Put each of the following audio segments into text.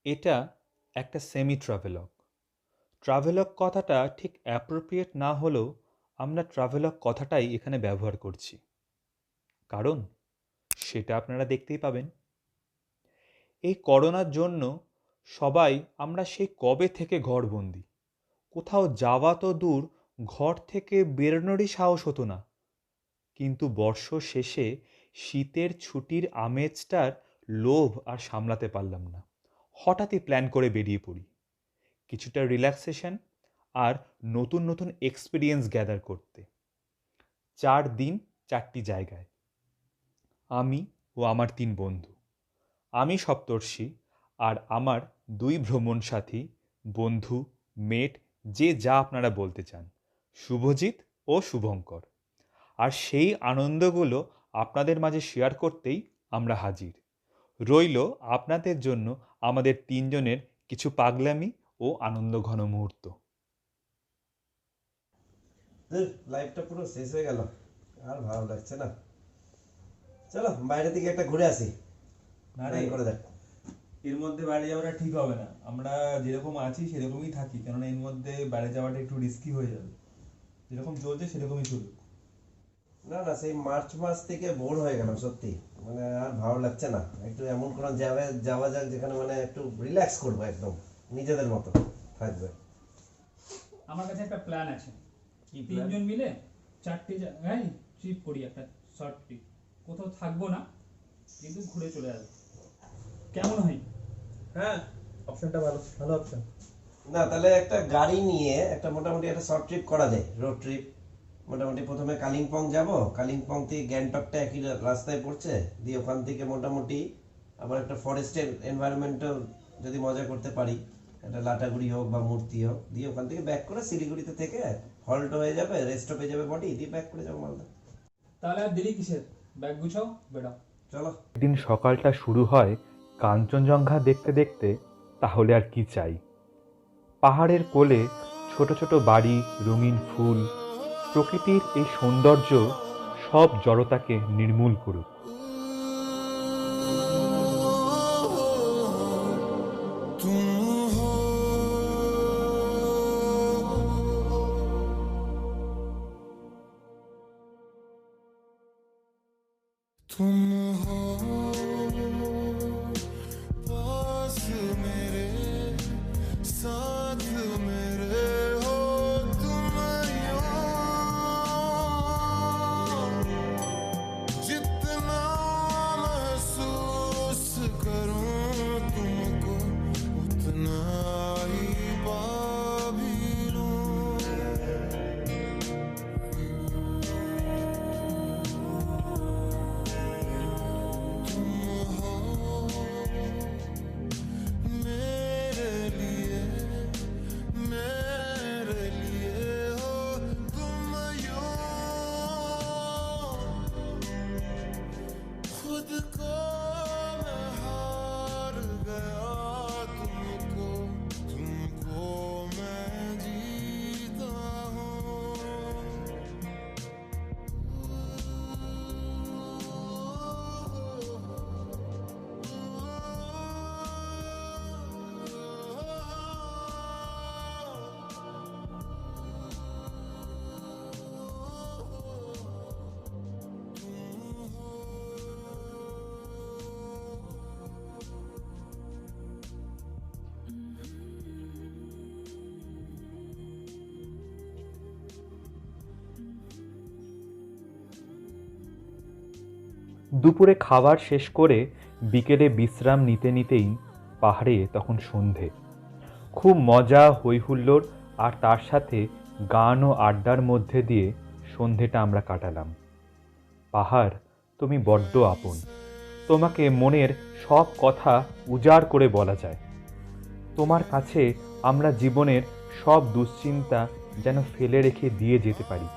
এটা একটা semi travelogue. Travelogue কথাটা ঠিক অ্যাপ্রোপ্রিয়েট না হলেও আমরা ট্রাভেলগ কথাটাই এখানে ব্যবহার করছি। কারণ সেটা আপনারা দেখতেই পাবেন। এই করোনার জন্য সবাই আমরা সেই কবে থেকে ঘরবন্দি। কোথাও যাওয়া তো দূর, ঘর থেকে বেরোনোরই সাহস হতো না। কিন্তু বর্ষ শেষে শীতের ছুটির আমেজটার লোভ আর সামলাতে পারলাম না। হঠাৎই প্ল্যান করে বেরিয়ে পড়ি, কিছুটা রিল্যাক্সেশন আর নতুন নতুন এক্সপিরিয়েন্স গ্যাদার করতে। 4 দিন 4টি জায়গায়, আমি ও আমার 3 বন্ধু। আমি সপ্তর্ষি আর আমার 2 ভ্রমণ সাথী, বন্ধু, মেট, যে যা আপনারা বলতে চান, শুভজিৎ ও শুভঙ্কর। আর সেই আনন্দগুলো আপনাদের মাঝে শেয়ার করতেই আমরা হাজির। রইল আপনাদের জন্য আমাদের 3 জনের কিছু পাগলামি ও আনন্দঘন মুহূর্ত। লাইফটা পুরো শেষ হয়ে গেল, আর ভালো লাগছে না। চলো বাইরে থেকে একটা ঘুরে আসি। না রে, প্ল্যান করে দেখ। এর মধ্যে বাইরে যাওয়াটা ঠিক হবে না। আমরা যেরকম আছি সেরকমই থাকি, কেননা এর মধ্যে বাইরে যাওয়াটা একটু রিস্কি হয়ে যাবে। যেরকম চলছে সেরকমই চলুক। না না, সেই মার্চ মাস থেকে বোর হয়ে গেলাম সত্যি, মানে আর ভালো লাগছে না। একটু এমন কোনো জায়গায় যাওয়া যাক যেখানে মানে একটু রিল্যাক্স করবো, একদম নিজেদের মতো থাকবে। আমার কাছে একটা প্ল্যান আছে। কি plan? 3 জন মিলে 4টে জায়গায় ট্রিপ করি, একটা শর্ট ট্রিপ। কোথাও থাকবো না, কিন্তু ঘুরে চলে আসবো। কেমন হয়? হ্যাঁ, অপশনটা ভালো, ভালো অপশন। না তাহলে একটা গাড়ি নিয়ে একটা মোটামুটি একটা শর্ট ট্রিপ করা যায়, রোড ট্রিপ। মোটামুটি প্রথমে কালিম্পং যাব, কালিম্পং থেকে গ্যাংটকটা একই রাস্তায় পড়ছে, দিয়ে ওখান থেকে মোটামুটি আবার একটা ফরেস্টের এনভায়রনমেন্টও যদি মজা করতে পারি, একটা লাটাগুড়ি হোক বা মূর্তি হোক, দিয়ে ওখান থেকে ব্যাক করে শিলিগুড়িতে থেকে হল্ট হয়ে যাবে, রেস্টও পেয়ে যাবে বডি, দিয়ে ব্যাক করে যাবো মালদা। তাহলে আর দেরি কিসের? ব্যাগ গুছাও, বেড়াও। চলো। দিন সকালটা শুরু হয় কাঞ্চনজঙ্ঘা দেখতে দেখতে। তাহলে আর কি চাই? পাহাড়ের কোলে ছোট ছোট বাড়ি, রঙিন ফুল, প্রকৃতির এই সৌন্দর্য সব জড়তাকে নির্মূল করুক। तुम हो पास मेरे, साथ मेरे हो तुम यूं, जितना महसूस करूं तुमको उतना ही पा भी लूं। मेरे लिए, मेरे लिए हो तुम यूं, खुद को मैं हार गया तुमको, तुमको मैं जीता দুপুরে খাবার শেষ করে বিকেলে বিশ্রাম নিতে নিতেই পাহাড়ে তখন সন্ধে। খুব মজা, হইহুল্লোড় আর তার সাথে গান ও আড্ডার মধ্যে দিয়ে সন্ধেটা আমরা কাটালাম। পাহাড়, তুমি বড্ড আপন। তোমাকে মনের সব কথা উজাড় করে বলা যায়। তোমার কাছে আমরা জীবনের সব দুশ্চিন্তা যেন ফেলে রেখে দিয়ে যেতে পারি।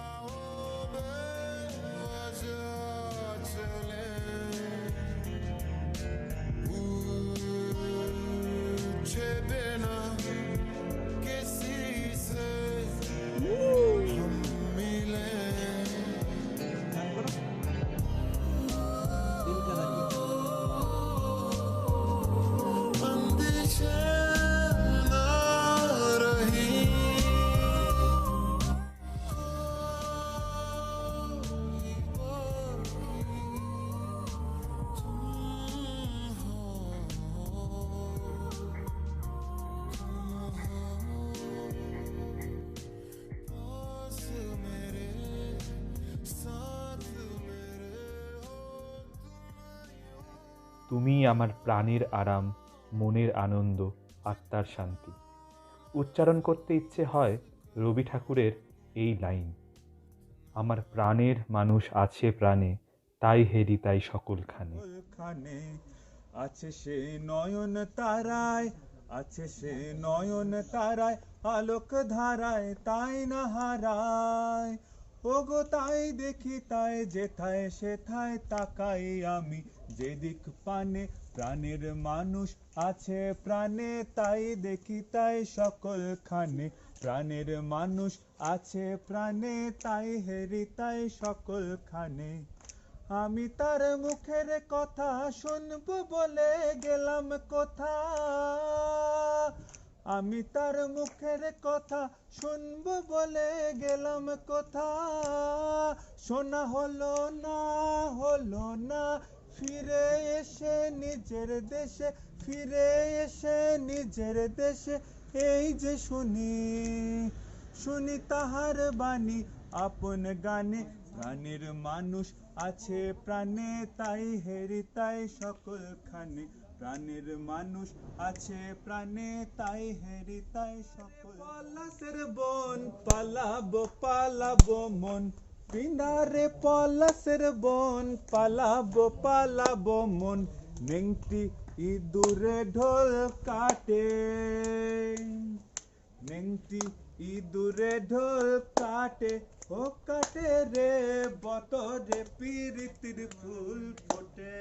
पूछे बिना किसी से हम मिले, अंदेशा তুমিই আমার প্রাণের আরাম, মনের আনন্দ, আত্মার শান্তি। উচ্চারণ করতে ইচ্ছে হয় রবি ঠাকুরের এই লাইন, আমার প্রাণের মানুষ আছে প্রাণে, তাই হেরি তাই সকলখানে। খানে আছে সে নয়ন তারায়, আছে সে নয়ন তারায়, আলোক ধারায় তাই না হারায়। ওগো তাই দেখি তাই যেথায় সেথায় তাকাই আমি, যেদিক পানে প্রাণের মানুষ আছে প্রাণে, তাই দেখি তাই সকলখানে। প্রাণের মানুষ আছে প্রাণে, তাই হেরি তাই সকলখানে। আমি তার মুখের কথা শুনবো বলে গেলাম কোথা, আমি তার মুখের কথা শুনবো বলে গেলাম কোথা। শোনা হলো না, হলো না, ফিরে এসে নিজের দেশে, ফিরে এসে নিজের দেশে। এই যে শুনি, শুনি তাহার বাণী আপন গানে, প্রাণের মানুষ আছে প্রাণে, তাই হেরি তাই সকলখানে। প্রাণের মানুষ আছে প্রাণে, তাই হেরি তাই সকল। পলাশের বন পালাবো পালাবো মন, পিনারে পলাশের বন পালাবো পালাবো মন। নেংটি ইঁদুরে ঢোল কাটে, নেংটি ইঁদুরে ঢোল কাটে, ও কাটে রে বতরে পিরিতির ফুল ফোটে,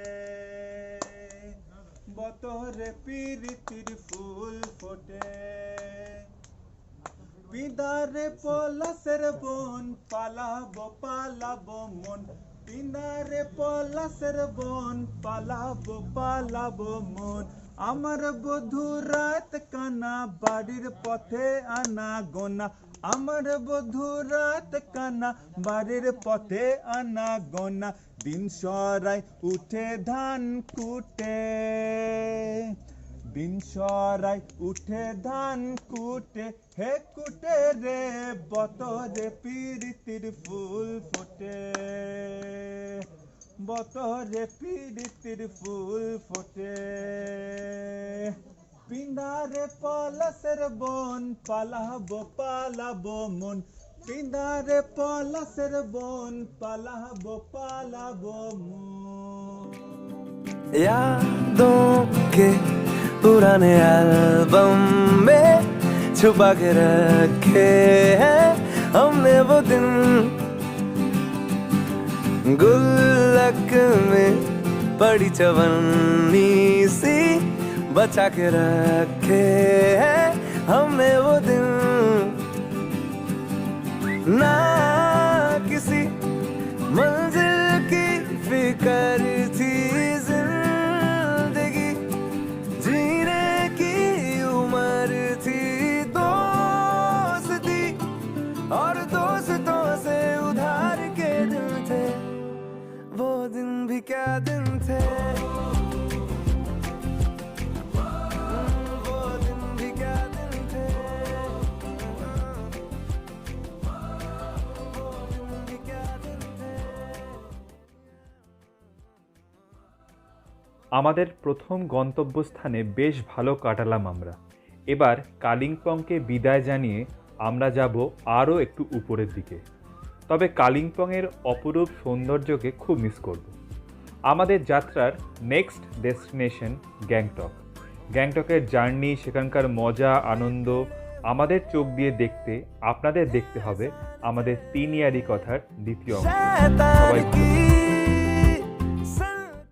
বতরে পিরিতির ফুল ফোটে। পিনারে পলাশের বন পালাবো পালাবো মন, পিনারে পলাশের বন পালাবো পালাবো মন। আমার বধূ রাত কানা বাড়ির পথে আনা গোনা, আমার বধূ রাত কানা বাড়ির পথে আনা গোনা। দিন সরাই উঠে ধান কুটে, দিন সরাই উঠে ধান কুটে, হে কুটে রে বতরে পিরিতির ফুল ফোটে, বতরে পিরিতির ফুল ফোটে। পিনারে পলাশের বন পালাবো পালাবো মন, পিনারে পলাশের বন পালাবো পালাবো মন। यादों के पुराने एल्बम में छुपा के रखे हैं हमने वो दिन, गुल्लक में पड़ी चवन्नी सी बचा के रखे हैं हमने वो दिन। ना किसी मंजिल की फिकर थी जिंदगी, जीने की उम्र थी दोस्ती, और दोस्तों से उधार के दिन थे, वो दिन भी क्या दिन थे, वो दिन भी क्या दिन थे, वो दिन भी क्या दिन थे। আমাদের প্রথম গন্তব্যস্থানে বেশ ভালো কাটালাম আমরা। এবার কালিম্পংকে বিদায় জানিয়ে আমরা যাব আরও একটু উপরের দিকে। তবে কালিম্পংয়ের অপরূপ সৌন্দর্যকে খুব মিস করব। আমাদের যাত্রার নেক্সট ডেস্টিনেশন গ্যাংটক। গ্যাংটকের জার্নি, সেখানকার মজা আনন্দ আমাদের চোখ দিয়ে দেখতে আপনাদের দেখতে হবে আমাদের 3 ইয়ারি কথার দ্বিতীয় অংশ। সবাই ভালো থাকবেন।